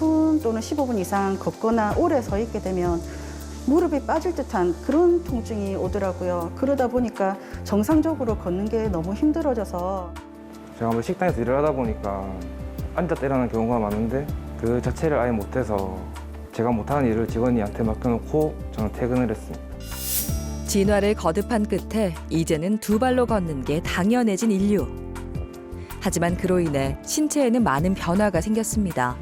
10분 또는 15분 이상 걷거나 오래 서 있게 되면 무릎이 빠질 듯한 그런 통증이 오더라고요. 그러다 보니까 정상적으로 걷는 게 너무 힘들어져서 제가 한번 식당에서 일을 하다 보니까 앉았다 일어나는 경우가 많은데 그 자체를 아예 못해서 제가 못하는 일을 직원이한테 맡겨놓고 저는 퇴근을 했습니다. 진화를 거듭한 끝에 이제는 두 발로 걷는 게 당연해진 인류. 하지만 그로 인해 신체에는 많은 변화가 생겼습니다.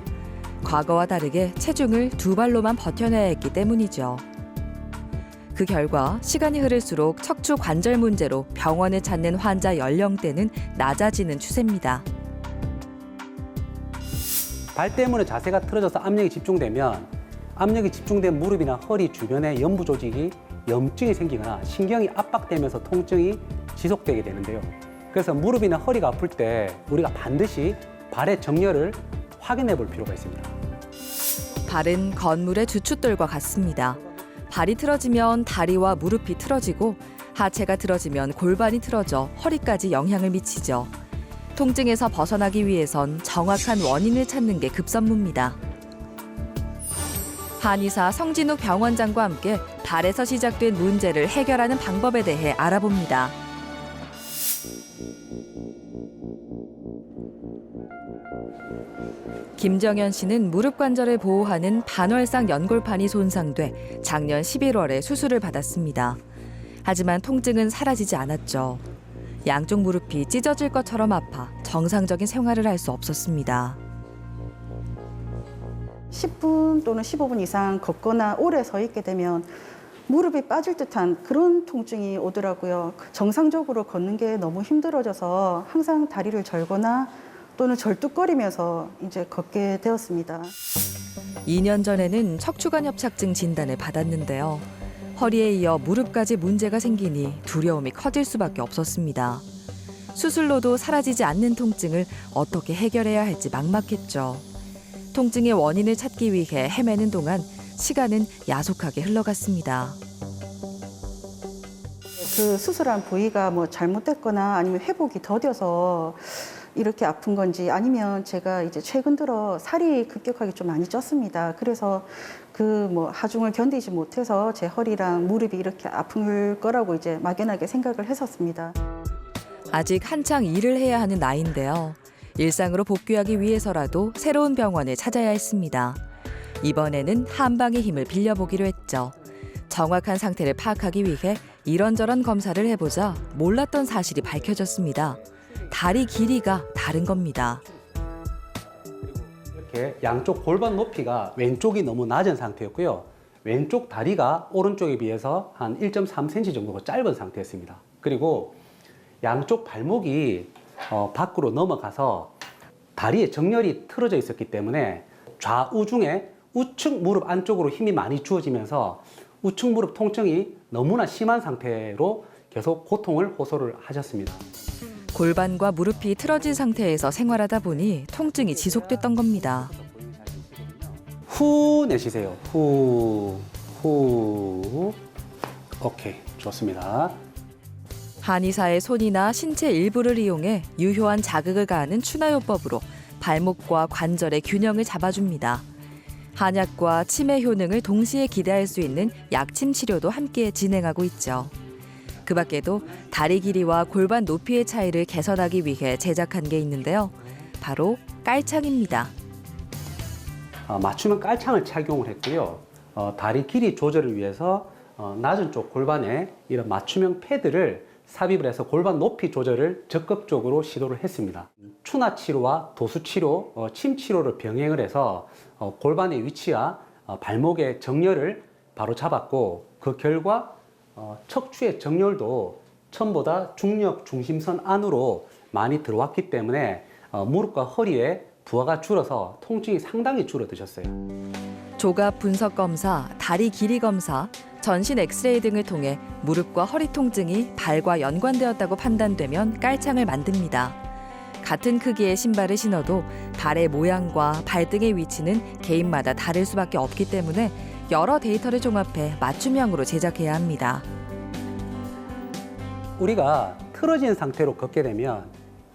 과거와 다르게 체중을 두 발로만 버텨내야 했기 때문이죠. 그 결과 시간이 흐를수록 척추 관절 문제로 병원을 찾는 환자 연령대는 낮아지는 추세입니다. 발 때문에 자세가 틀어져서 압력이 집중되면 압력이 집중된 무릎이나 허리 주변에 연부 조직이 염증이 생기거나 신경이 압박되면서 통증이 지속되게 되는데요. 그래서 무릎이나 허리가 아플 때 우리가 반드시 발의 정렬을 확인해 볼 필요가 있습니다. 발은 건물의 주춧돌과 같습니다. 발이 틀어지면 다리와 무릎이 틀어지고 하체가 틀어지면 골반이 틀어져 허리까지 영향을 미치죠. 통증에서 벗어나기 위해선 정확한 원인을 찾는 게 급선무입니다. 한의사 성진욱 병원장과 함께 발에서 시작된 문제를 해결하는 방법에 대해 알아봅니다. 김정현 씨는 무릎 관절을 보호하는 반월상 연골판이 손상돼 작년 11월에 수술을 받았습니다. 하지만 통증은 사라지지 않았죠. 양쪽 무릎이 찢어질 것처럼 아파 정상적인 생활을 할 수 없었습니다. 10분 또는 15분 이상 걷거나 오래 서 있게 되면 무릎이 빠질 듯한 그런 통증이 오더라고요. 정상적으로 걷는 게 너무 힘들어져서 항상 다리를 절거나 또는 절뚝거리면서 이제 걷게 되었습니다. 2년 전에는 척추관 협착증 진단을 받았는데요. 허리에 이어 무릎까지 문제가 생기니 두려움이 커질 수밖에 없었습니다. 수술로도 사라지지 않는 통증을 어떻게 해결해야 할지 막막했죠. 통증의 원인을 찾기 위해 헤매는 동안 시간은 야속하게 흘러갔습니다. 그 수술한 부위가 뭐 잘못됐거나 아니면 회복이 더뎌서 이렇게 아픈 건지 아니면 제가 이제 최근 들어 살이 급격하게 좀 많이 쪘습니다. 그래서 그 뭐 하중을 견디지 못해서 제 허리랑 무릎이 이렇게 아플 거라고 이제 막연하게 생각을 했었습니다. 아직 한창 일을 해야 하는 나이인데요. 일상으로 복귀하기 위해서라도 새로운 병원을 찾아야 했습니다. 이번에는 한방의 힘을 빌려보기로 했죠. 정확한 상태를 파악하기 위해 이런저런 검사를 해보자 몰랐던 사실이 밝혀졌습니다. 다리 길이가 다른 겁니다. 이렇게 양쪽 골반 높이가 왼쪽이 너무 낮은 상태였고요. 왼쪽 다리가 오른쪽에 비해서 한 1.3cm 정도가 짧은 상태였습니다. 그리고 양쪽 발목이 밖으로 넘어가서 다리의 정렬이 틀어져 있었기 때문에 좌우 중에 우측 무릎 안쪽으로 힘이 많이 주어지면서 우측 무릎 통증이 너무나 심한 상태로 계속 고통을 호소를 하셨습니다. 골반과 무릎이 틀어진 상태에서 생활하다 보니 통증이 지속됐던 겁니다. 후 내쉬세요. 후. 오케이, 좋습니다. 한의사의 손이나 신체 일부를 이용해 유효한 자극을 가하는 추나요법으로 발목과 관절의 균형을 잡아줍니다. 한약과 치매 효능을 동시에 기대할 수 있는 약침 치료도 함께 진행하고 있죠. 그 밖에도 다리 길이와 골반 높이의 차이를 개선하기 위해 제작한 게 있는데요. 바로 깔창입니다. 맞춤형 깔창을 착용을 했고요. 다리 길이 조절을 위해서 낮은 쪽 골반에 이런 맞춤형 패드를 삽입을 해서 골반 높이 조절을 적극적으로 시도를 했습니다. 추나 치료와 도수 치료, 침 치료를 병행을 해서 골반의 위치와 발목의 정렬을 바로 잡았고 그 결과 척추의 정렬도 처음보다 중력 중심선 안으로 많이 들어왔기 때문에 무릎과 허리에 부하가 줄어서 통증이 상당히 줄어드셨어요. 조갑 분석 검사, 다리 길이 검사, 전신 엑스레이 등을 통해 무릎과 허리 통증이 발과 연관되었다고 판단되면 깔창을 만듭니다. 같은 크기의 신발을 신어도 발의 모양과 발등의 위치는 개인마다 다를 수밖에 없기 때문에 여러 데이터를 종합해 맞춤형으로 제작해야 합니다. 우리가 틀어진 상태로 걷게 되면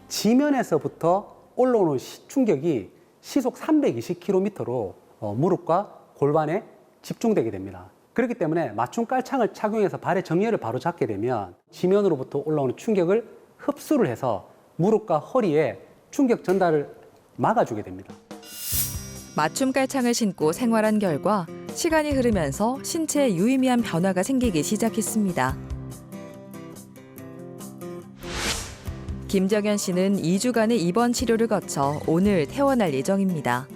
지면에서부터 올라오는 충격이 시속 320km로 무릎과 골반에 집중되게 됩니다. 그렇기 때문에 맞춤 깔창을 착용해서 발의 정렬을 바로 잡게 되면 지면으로부터 올라오는 충격을 흡수를 해서 무릎과 허리에 충격 전달을 막아주게 됩니다. 맞춤 깔창을 신고 생활한 결과 시간이 흐르면서 신체에 유의미한 변화가 생기기 시작했습니다. 김정현 씨는 2주간의 입원 치료를 거쳐 오늘 퇴원할 예정입니다.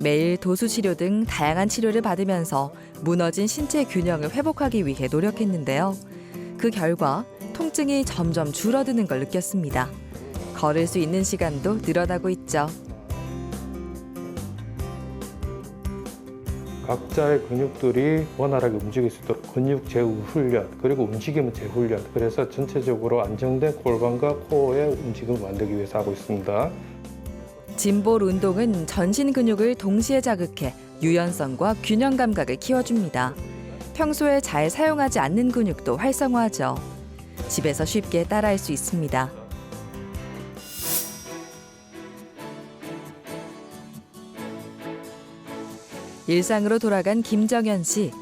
매일 도수 치료 등 다양한 치료를 받으면서 무너진 신체 균형을 회복하기 위해 노력했는데요. 그 결과 통증이 점점 줄어드는 걸 느꼈습니다. 걸을 수 있는 시간도 늘어나고 있죠. 각자의 근육들이 원활하게 움직일 수 있도록 근육 제후 훈련, 그리고 움직임은 재훈련. 그래서 전체적으로 안정된 골반과 코어의 움직임을 만들기 위해서 하고 있습니다. 짐볼 운동은 전신 근육을 동시에 자극해 유연성과 균형 감각을 키워줍니다. 평소에 잘 사용하지 않는 근육도 활성화하죠. 집에서 쉽게 따라할 수 있습니다. 일상으로 돌아간 김정현 씨.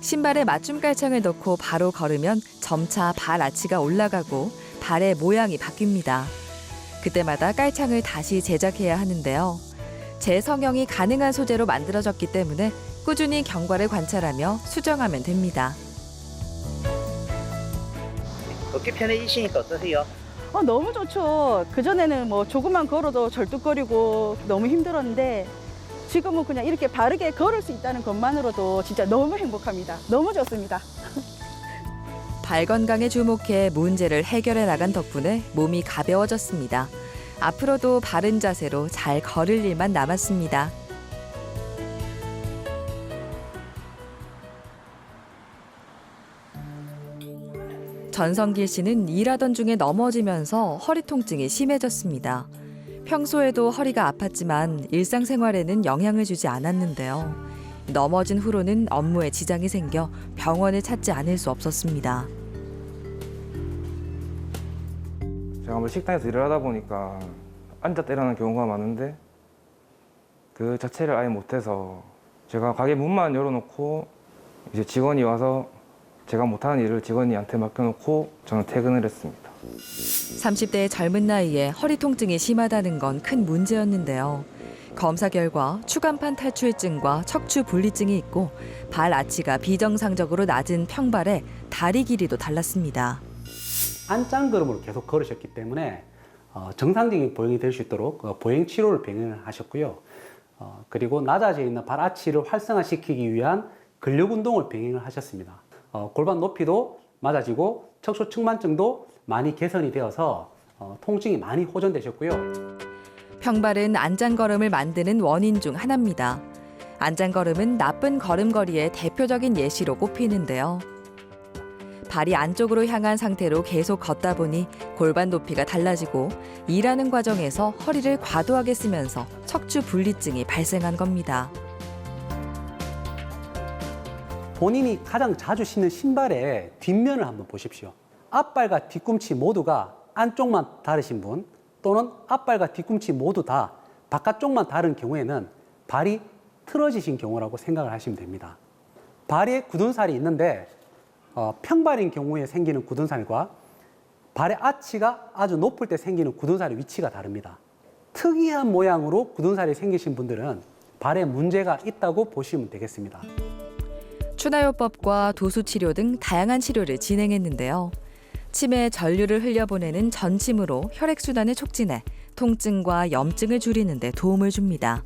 신발에 맞춤 깔창을 넣고 바로 걸으면 점차 발 아치가 올라가고 발의 모양이 바뀝니다. 그때마다 깔창을 다시 제작해야 하는데요. 재성형이 가능한 소재로 만들어졌기 때문에 꾸준히 경과를 관찰하며 수정하면 됩니다. 걷기 편해지시니까 어떠세요? 너무 좋죠. 그전에는 뭐 조금만 걸어도 절뚝거리고 너무 힘들었는데 지금은 그냥 이렇게 바르게 걸을 수 있다는 것만으로도 진짜 너무 행복합니다. 너무 좋습니다. 발 건강에 주목해 문제를 해결해 나간 덕분에 몸이 가벼워졌습니다. 앞으로도 바른 자세로 잘 걸을 일만 남았습니다. 전성길 씨는 일하던 중에 넘어지면서 허리 통증이 심해졌습니다. 평소에도 허리가 아팠지만 일상생활에는 영향을 주지 않았는데요. 넘어진 후로는 업무에 지장이 생겨 병원을 찾지 않을 수 없었습니다. 제가 한번 식당에서 일을 하다 보니까 앉았다 일어나는 경우가 많은데 그 자체를 아예 못해서 제가 가게 문만 열어놓고 이제 직원이 와서 제가 못하는 일을 직원이한테 맡겨놓고 저는 퇴근을 했습니다. 30대의 젊은 나이에 허리 통증이 심하다는 건 큰 문제였는데요. 검사 결과 추간판 탈출증과 척추 분리증이 있고 발 아치가 비정상적으로 낮은 평발에 다리 길이도 달랐습니다. 안짱걸음으로 계속 걸으셨기 때문에 정상적인 보행이 될 수 있도록 보행 치료를 병행을 하셨고요. 그리고 낮아져 있는 발 아치를 활성화시키기 위한 근력 운동을 병행을 하셨습니다. 골반 높이도 맞아지고 척추 측만증도 많이 개선이 되어서 통증이 많이 호전되셨고요. 평발은 안짱걸음을 만드는 원인 중 하나입니다. 안짱걸음은 나쁜 걸음걸이의 대표적인 예시로 꼽히는데요. 발이 안쪽으로 향한 상태로 계속 걷다 보니 골반 높이가 달라지고 일하는 과정에서 허리를 과도하게 쓰면서 척추 분리증이 발생한 겁니다. 본인이 가장 자주 신는 신발의 뒷면을 한번 보십시오. 앞발과 뒤꿈치 모두가 안쪽만 다르신 분 또는 앞발과 뒤꿈치 모두 다 바깥쪽만 다른 경우에는 발이 틀어지신 경우라고 생각을 하시면 됩니다. 발에 굳은 살이 있는데 평발인 경우에 생기는 굳은 살과 발의 아치가 아주 높을 때 생기는 굳은 살의 위치가 다릅니다. 특이한 모양으로 굳은 살이 생기신 분들은 발에 문제가 있다고 보시면 되겠습니다. 추나요법과 도수치료 등 다양한 치료를 진행했는데요. 침에 전류를 흘려보내는 전침으로 혈액순환을 촉진해 통증과 염증을 줄이는 데 도움을 줍니다.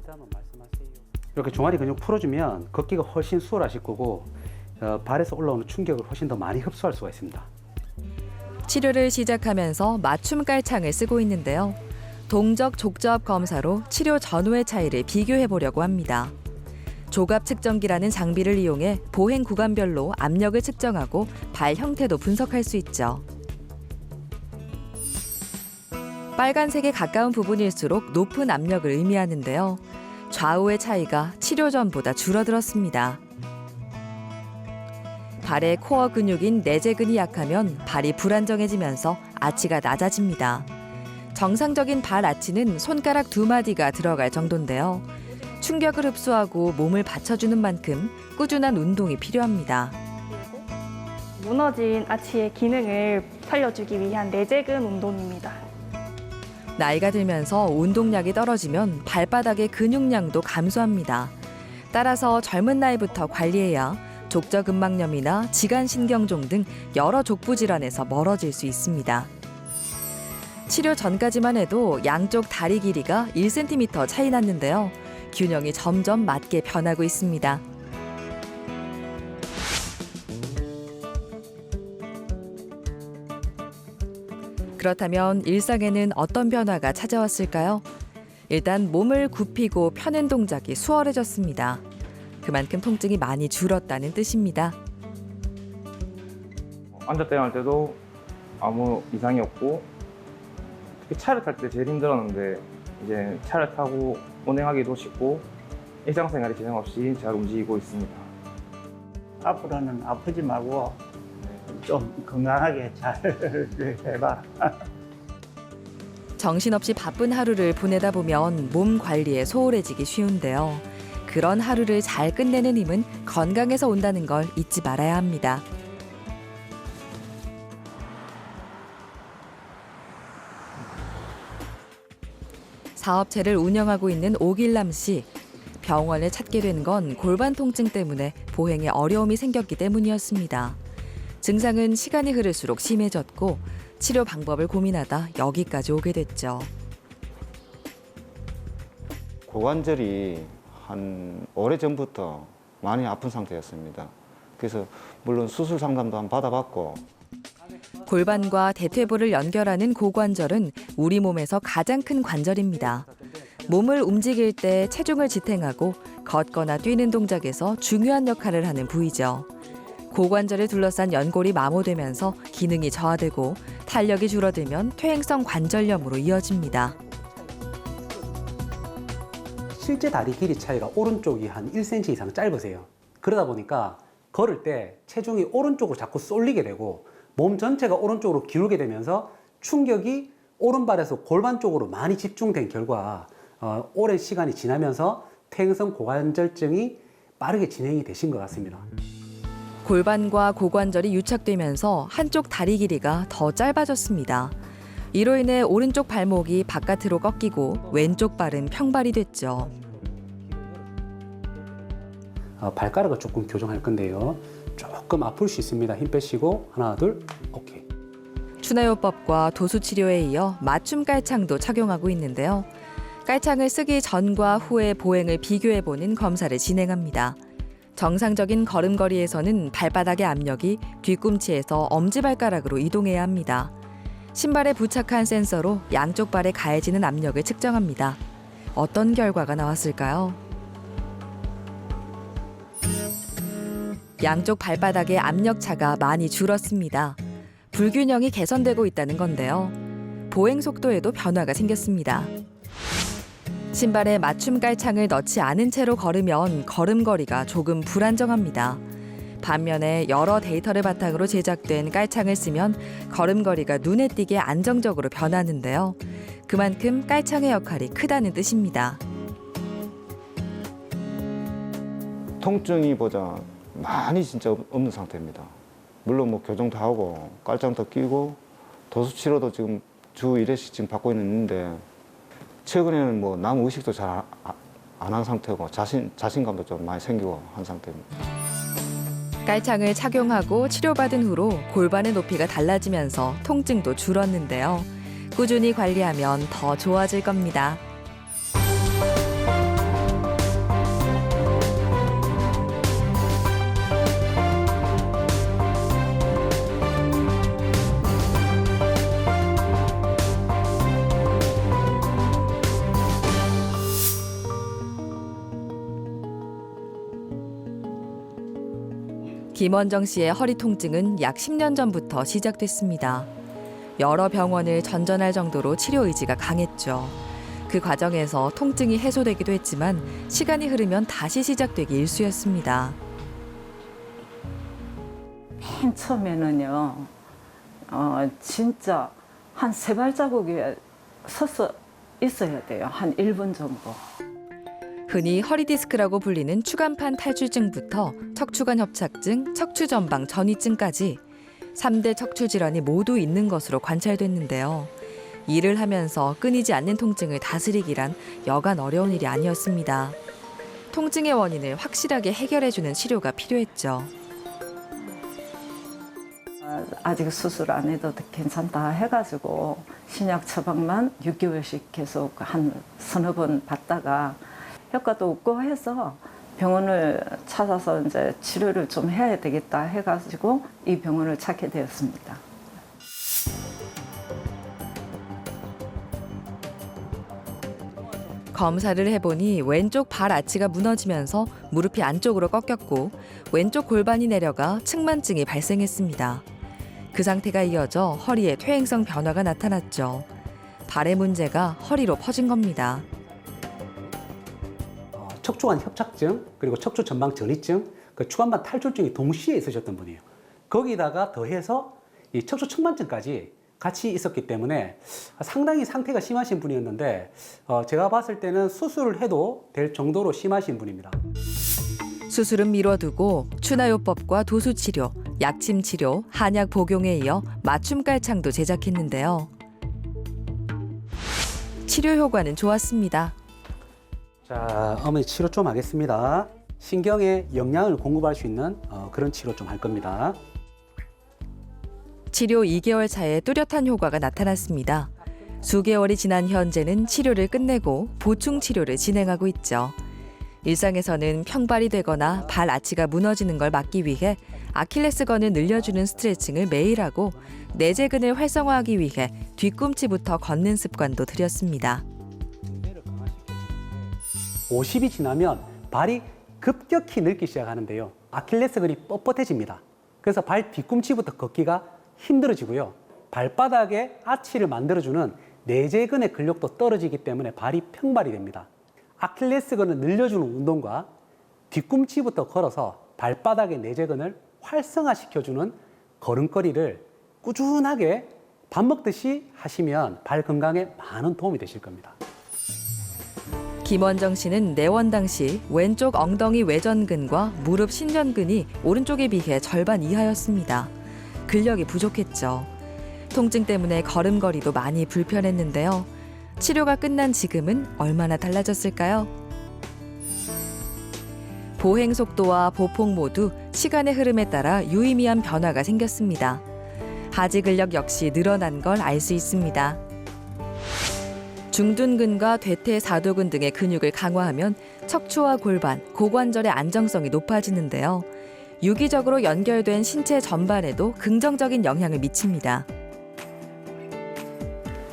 이렇게 종아리 근육 풀어주면 걷기가 훨씬 수월하실 거고 발에서 올라오는 충격을 훨씬 더 많이 흡수할 수가 있습니다. 치료를 시작하면서 맞춤 깔창을 쓰고 있는데요. 동적 족저압 검사로 치료 전후의 차이를 비교해 보려고 합니다. 조갑 측정기라는 장비를 이용해 보행 구간별로 압력을 측정하고 발 형태도 분석할 수 있죠. 빨간색에 가까운 부분일수록 높은 압력을 의미하는데요. 좌우의 차이가 치료 전보다 줄어들었습니다. 발의 코어 근육인 내재근이 약하면 발이 불안정해지면서 아치가 낮아집니다. 정상적인 발 아치는 손가락 2마디가 들어갈 정도인데요. 충격을 흡수하고 몸을 받쳐주는 만큼 꾸준한 운동이 필요합니다. 무너진 아치의 기능을 살려주기 위한 내재근 운동입니다. 나이가 들면서 운동량이 떨어지면 발바닥의 근육량도 감소합니다. 따라서 젊은 나이부터 관리해야 족저근막염이나 지간신경종 등 여러 족부 질환에서 멀어질 수 있습니다. 치료 전까지만 해도 양쪽 다리 길이가 1cm 차이 났는데요. 균형이 점점 맞게 변하고 있습니다. 그렇다면 일상에는 어떤 변화가 찾아왔을까요? 일단 몸을 굽히고 펴는 동작이 수월해졌습니다. 그만큼 통증이 많이 줄었다는 뜻입니다. 앉았다 일어날 때도 아무 이상이 없고 특히 차를 탈 때 제일 힘들었는데 이제 차를 타고 운행하기도 쉽고 일상생활에 지장 없이 잘 움직이고 있습니다. 앞으로는 아프지 말고 좀 건강하게 잘 해봐. 정신없이 바쁜 하루를 보내다 보면 몸 관리에 소홀해지기 쉬운데요. 그런 하루를 잘 끝내는 힘은 건강에서 온다는 걸 잊지 말아야 합니다. 사업체를 운영하고 있는 오길남 씨. 병원을 찾게 된 건 골반 통증 때문에 보행에 어려움이 생겼기 때문이었습니다. 증상은 시간이 흐를수록 심해졌고 치료 방법을 고민하다 여기까지 오게 됐죠. 고관절이 한 오래전부터 많이 아픈 상태였습니다. 그래서 물론 수술 상담도 한번 받아봤고 골반과 대퇴부를 연결하는 고관절은 우리 몸에서 가장 큰 관절입니다. 몸을 움직일 때 체중을 지탱하고 걷거나 뛰는 동작에서 중요한 역할을 하는 부위죠. 고관절을 둘러싼 연골이 마모되면서 기능이 저하되고 탄력이 줄어들면 퇴행성 관절염으로 이어집니다. 실제 다리 길이 차이가 오른쪽이 한 1cm 이상 짧으세요. 그러다 보니까 걸을 때 체중이 오른쪽으로 자꾸 쏠리게 되고 몸 전체가 오른쪽으로 기울게 되면서 충격이 오른발에서 골반 쪽으로 많이 집중된 결과 오랜 시간이 지나면서 퇴행성 고관절증이 빠르게 진행이 되신 것 같습니다. 골반과 고관절이 유착되면서 한쪽 다리 길이가 더 짧아졌습니다. 이로 인해 오른쪽 발목이 바깥으로 꺾이고 왼쪽 발은 평발이 됐죠. 발가락을 조금 교정할 건데요. 조금 아플 수 있습니다. 힘 빼시고 하나, 둘, 오케이. 추나요법과 도수치료에 이어 맞춤 깔창도 착용하고 있는데요. 깔창을 쓰기 전과 후의 보행을 비교해보는 검사를 진행합니다. 정상적인 걸음걸이에서는 발바닥의 압력이 뒤꿈치에서 엄지발가락으로 이동해야 합니다. 신발에 부착한 센서로 양쪽 발에 가해지는 압력을 측정합니다. 어떤 결과가 나왔을까요? 양쪽 발바닥의 압력 차가 많이 줄었습니다. 불균형이 개선되고 있다는 건데요. 보행 속도에도 변화가 생겼습니다. 신발에 맞춤 깔창을 넣지 않은 채로 걸으면 걸음걸이가 조금 불안정합니다. 반면에 여러 데이터를 바탕으로 제작된 깔창을 쓰면 걸음걸이가 눈에 띄게 안정적으로 변하는데요. 그만큼 깔창의 역할이 크다는 뜻입니다. 통증이 보자 많이 진짜 없는 상태입니다. 물론 뭐 교정도 하고 깔창도 끼고 도수 치료도 지금 주 1회씩 지금 받고 있는데 최근에는 뭐 남 의식도 잘 안 한 상태고 자신감도 좀 많이 생기고 한 상태입니다. 깔창을 착용하고 치료받은 후로 골반의 높이가 달라지면서 통증도 줄었는데요. 꾸준히 관리하면 더 좋아질 겁니다. 김원정 씨의 허리 통증은 약 10년 전부터 시작됐습니다. 여러 병원을 전전할 정도로 치료 의지가 강했죠. 그 과정에서 통증이 해소되기도 했지만 시간이 흐르면 다시 시작되기 일쑤였습니다. 맨 처음에는요, 진짜 한 3발자국에 서서 있어야 돼요. 한 1분 정도. 흔히 허리디스크라고 불리는 추간판 탈출증부터 척추관 협착증, 척추전방 전이증까지 3대 척추 질환이 모두 있는 것으로 관찰됐는데요. 일을 하면서 끊이지 않는 통증을 다스리기란 여간 어려운 일이 아니었습니다. 통증의 원인을 확실하게 해결해주는 치료가 필요했죠. 아직 수술 안 해도 괜찮다 해가지고 신약 처방만 6개월씩 계속 한 서너 번 받다가 효과도 없고 해서 병원을 찾아서 이제 치료를 좀 해야 되겠다 해가지고 이 병원을 찾게 되었습니다. 검사를 해보니 왼쪽 발 아치가 무너지면서 무릎이 안쪽으로 꺾였고 왼쪽 골반이 내려가 측만증이 발생했습니다. 그 상태가 이어져 허리에 퇴행성 변화가 나타났죠. 발의 문제가 허리로 퍼진 겁니다. 척추관 협착증, 그리고 척추 전방 전이증, 그 추간판 탈출증이 동시에 있으셨던 분이에요. 거기다가 더해서 이 척추 측만증까지 같이 있었기 때문에 상당히 상태가 심하신 분이었는데 제가 봤을 때는 수술을 해도 될 정도로 심하신 분입니다. 수술은 미뤄두고 추나요법과 도수치료, 약침치료, 한약 복용에 이어 맞춤 깔창도 제작했는데요. 치료 효과는 좋았습니다. 자, 어머니 치료 좀 하겠습니다. 신경에 영양을 공급할 수 있는 그런 치료 좀 할 겁니다. 치료 2개월 차에 뚜렷한 효과가 나타났습니다. 수개월이 지난 현재는 치료를 끝내고 보충 치료를 진행하고 있죠. 일상에서는 평발이 되거나 발 아치가 무너지는 걸 막기 위해 아킬레스건을 늘려주는 스트레칭을 매일 하고 내재근을 활성화하기 위해 뒤꿈치부터 걷는 습관도 들였습니다. 50이 지나면 발이 급격히 늙기 시작하는데요. 아킬레스건이 뻣뻣해집니다. 그래서 발 뒤꿈치부터 걷기가 힘들어지고요. 발바닥에 아치를 만들어주는 내재근의 근력도 떨어지기 때문에 발이 평발이 됩니다. 아킬레스건을 늘려주는 운동과 뒤꿈치부터 걸어서 발바닥의 내재근을 활성화시켜주는 걸음걸이를 꾸준하게 밥 먹듯이 하시면 발 건강에 많은 도움이 되실 겁니다. 김원정 씨는 내원 당시 왼쪽 엉덩이 외전근과 무릎 신전근이 오른쪽에 비해 절반 이하였습니다. 근력이 부족했죠. 통증 때문에 걸음걸이도 많이 불편했는데요. 치료가 끝난 지금은 얼마나 달라졌을까요? 보행 속도와 보폭 모두 시간의 흐름에 따라 유의미한 변화가 생겼습니다. 하지 근력 역시 늘어난 걸 알 수 있습니다. 중둔근과 대퇴 사도근 등의 근육을 강화하면 척추와 골반, 고관절의 안정성이 높아지는데요. 유기적으로 연결된 신체 전반에도 긍정적인 영향을 미칩니다.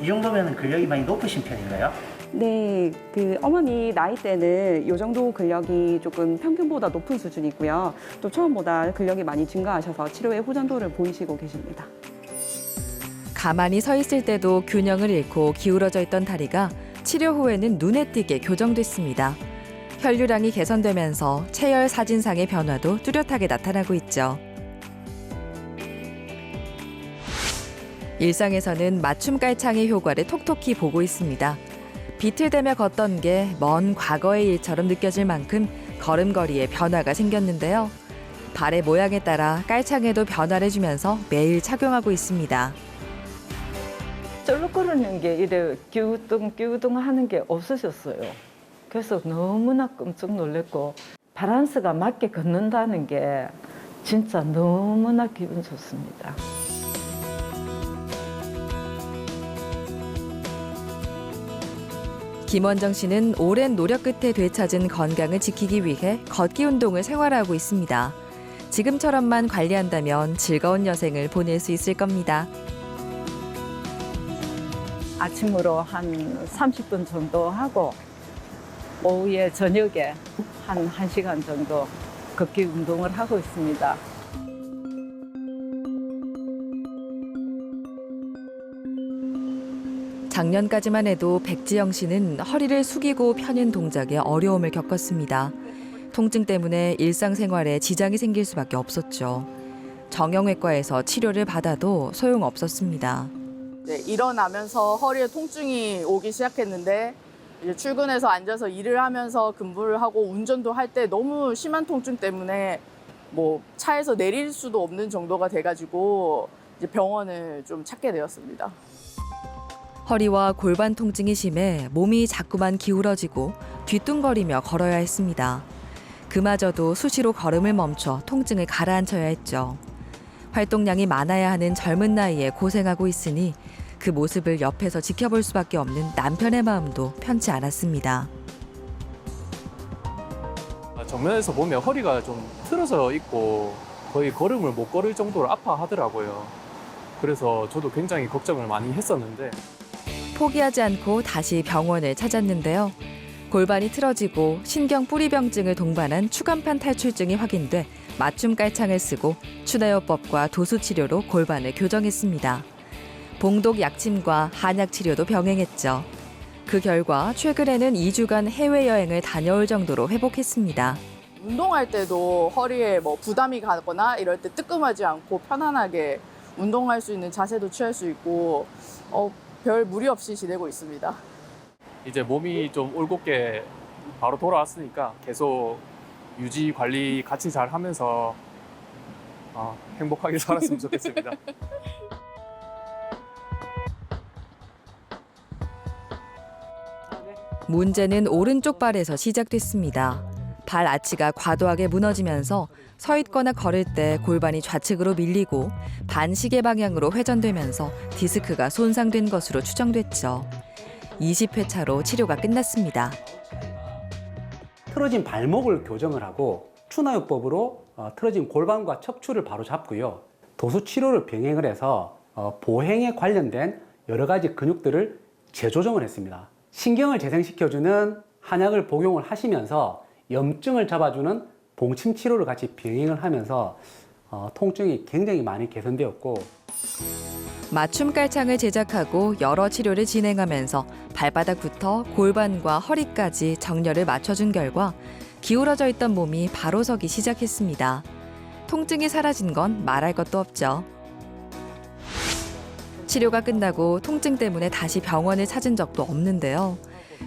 이 정도면 근력이 많이 높으신 편인가요? 네, 어머니 나이 때는 이 정도 근력이 조금 평균보다 높은 수준이고요. 또 처음보다 근력이 많이 증가하셔서 치료의 호전도를 보이시고 계십니다. 가만히 서 있을 때도 균형을 잃고 기울어져 있던 다리가 치료 후에는 눈에 띄게 교정됐습니다. 혈류량이 개선되면서 체열 사진상의 변화도 뚜렷하게 나타나고 있죠. 일상에서는 맞춤 깔창의 효과를 톡톡히 보고 있습니다. 비틀대며 걷던 게 먼 과거의 일처럼 느껴질 만큼 걸음걸이에 변화가 생겼는데요. 발의 모양에 따라 깔창에도 변화를 주면서 매일 착용하고 있습니다. 쩔룩거리는 게 이래 끼우뚱 하는 게 없어졌어요. 그래서 너무나 깜짝 놀랐고 바란스가 맞게 걷는다는 게 진짜 너무나 기분 좋습니다. 김원정 씨는 오랜 노력 끝에 되찾은 건강을 지키기 위해 걷기 운동을 생활화하고 있습니다. 지금처럼만 관리한다면 즐거운 여생을 보낼 수 있을 겁니다. 아침으로 한 30분 정도 하고 오후에 저녁에 한 1시간 정도 걷기 운동을 하고 있습니다. 작년까지만 해도 백지영 씨는 허리를 숙이고 펴는 동작에 어려움을 겪었습니다. 통증 때문에 일상생활에 지장이 생길 수밖에 없었죠. 정형외과에서 치료를 받아도 소용없었습니다. 네, 일어나면서 허리에 통증이 오기 시작했는데 이제 출근해서 앉아서 일을 하면서 근무를 하고 운전도 할 때 너무 심한 통증 때문에 뭐 차에서 내릴 수도 없는 정도가 돼가지고 이제 병원을 좀 찾게 되었습니다. 허리와 골반 통증이 심해 몸이 자꾸만 기울어지고 뒤뚱거리며 걸어야 했습니다. 그마저도 수시로 걸음을 멈춰 통증을 가라앉혀야 했죠. 활동량이 많아야 하는 젊은 나이에 고생하고 있으니 그 모습을 옆에서 지켜볼 수밖에 없는 남편의 마음도 편치 않았습니다. 정면에서 보면 허리가 좀 틀어져 있고 거의 걸음을 못 걸을 정도로 아파하더라고요. 그래서 저도 굉장히 걱정을 많이 했었는데 포기하지 않고 다시 병원을 찾았는데요. 골반이 틀어지고 신경 뿌리병증을 동반한 추간판 탈출증이 확인돼 맞춤 깔창을 쓰고 추나요법과 도수치료로 골반을 교정했습니다. 봉독 약침과 한약 치료도 병행했죠. 그 결과 최근에는 2주간 해외여행을 다녀올 정도로 회복했습니다. 운동할 때도 허리에 뭐 부담이 가거나 이럴 때 뜨끔하지 않고 편안하게 운동할 수 있는 자세도 취할 수 있고 별 무리 없이 지내고 있습니다. 이제 몸이 좀 올곧게 바로 돌아왔으니까 계속 유지 관리 같이 잘 하면서 행복하게 살았으면 좋겠습니다. 문제는 오른쪽 발에서 시작됐습니다. 발 아치가 과도하게 무너지면서 서 있거나 걸을 때 골반이 좌측으로 밀리고 반시계 방향으로 회전되면서 디스크가 손상된 것으로 추정됐죠. 20회 차로 치료가 끝났습니다. 틀어진 발목을 교정을 하고 추나요법으로 틀어진 골반과 척추를 바로 잡고요. 도수 치료를 병행을 해서 보행에 관련된 여러 가지 근육들을 재조정을 했습니다. 신경을 재생시켜주는 한약을 복용을 하시면서 염증을 잡아주는 봉침 치료를 같이 병행을 하면서 통증이 굉장히 많이 개선되었고 맞춤 깔창을 제작하고 여러 치료를 진행하면서 발바닥부터 골반과 허리까지 정렬을 맞춰준 결과 기울어져 있던 몸이 바로 서기 시작했습니다. 통증이 사라진 건 말할 것도 없죠. 치료가 끝나고 통증 때문에 다시 병원을 찾은 적도 없는데요.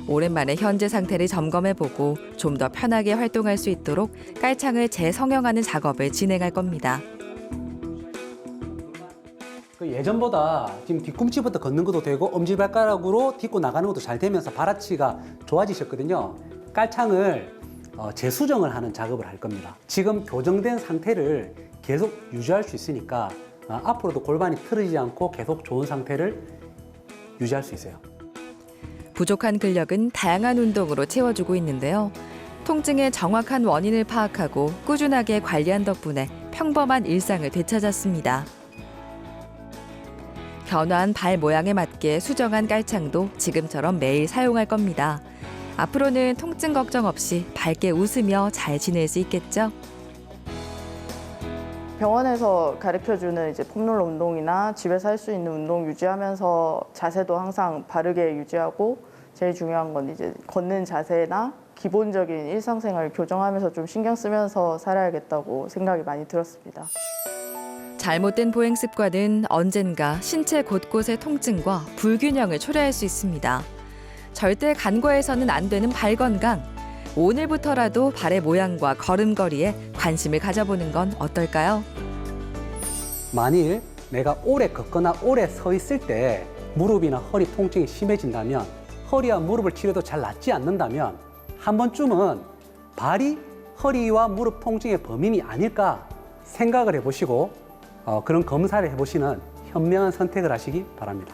오랜만에 현재 상태를 점검해보고 좀 더 편하게 활동할 수 있도록 깔창을 재성형하는 작업을 진행할 겁니다. 예전보다 지금 뒤꿈치부터 걷는 것도 되고 엄지발가락으로 딛고 나가는 것도 잘 되면서 발아치가 좋아지셨거든요. 깔창을 재수정을 하는 작업을 할 겁니다. 지금 교정된 상태를 계속 유지할 수 있으니까 앞으로도 골반이 틀어지지 않고 계속 좋은 상태를 유지할 수 있어요. 부족한 근력은 다양한 운동으로 채워주고 있는데요. 통증의 정확한 원인을 파악하고 꾸준하게 관리한 덕분에 평범한 일상을 되찾았습니다. 변화한 발 모양에 맞게 수정한 깔창도 지금처럼 매일 사용할 겁니다. 앞으로는 통증 걱정 없이 밝게 웃으며 잘 지낼 수 있겠죠? 병원에서 가르쳐주는 이제 폼롤러 운동이나 집에서 할 수 있는 운동 유지하면서 자세도 항상 바르게 유지하고 제일 중요한 건 이제 걷는 자세나 기본적인 일상생활 교정하면서 좀 신경 쓰면서 살아야겠다고 생각이 많이 들었습니다. 잘못된 보행 습관은 언젠가 신체 곳곳의 통증과 불균형을 초래할 수 있습니다. 절대 간과해서는 안 되는 발 건강. 오늘부터라도 발의 모양과 걸음걸이에 관심을 가져보는 건 어떨까요? 만일 내가 오래 걷거나 오래 서 있을 때 무릎이나 허리 통증이 심해진다면 허리와 무릎을 치료도 잘 낫지 않는다면 한 번쯤은 발이 허리와 무릎 통증의 범인이 아닐까 생각을 해보시고 그런 검사를 해보시는 현명한 선택을 하시기 바랍니다.